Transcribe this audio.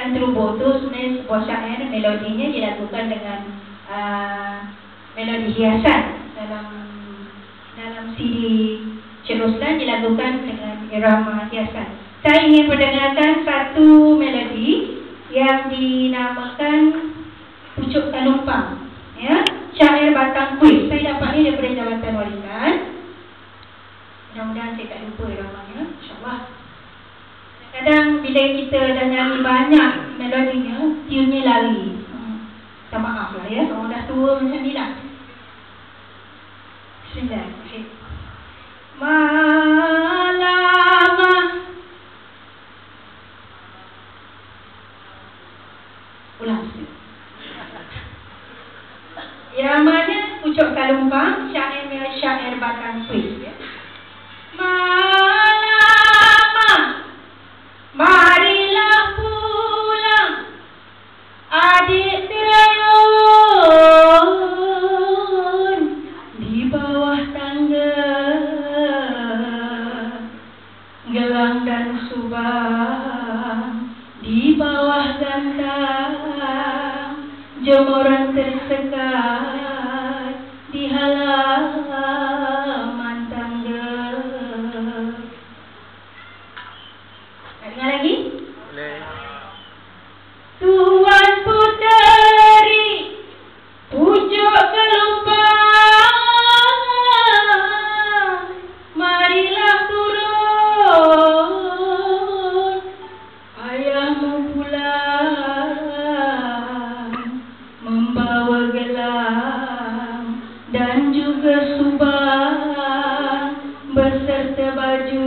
yang terhubung tu sebenarnya sebuah syair, melodinya dilakukan dengan melodi hiasan. Dalam CD Cik Roslan dilakukan dengan irama hiasan. Saya ingin mendengarkan satu melodi yang dinamakan Pucuk Talumpang, ya, syair Batang Kuis. Saya dapat ni daripada Jabatan Warisan. Mudah-mudahan saya tak lupa iramanya, insyaAllah. Kadang bila kita dah nyanyi banyak melodinya, tune-nya lari. Minta maaf lah ya, orang dah tua macam ni lah. Bismillahirrahmanirrahim. Malamah. Ulang sikit. Iramanya Pucuk Talumpang, syairnya syair Batang Kuis, ya. Malamah, marilah pulang, adik terayun di bawah tangga, gelang dan subang di bawah gantang, jemuran tersekat di halaman tangga. Dengar lagi? Boleh. Tuan puteri pucuk talumpang, marilah turun, ayahmu pulang membawa gelang dan juga subang beserta baju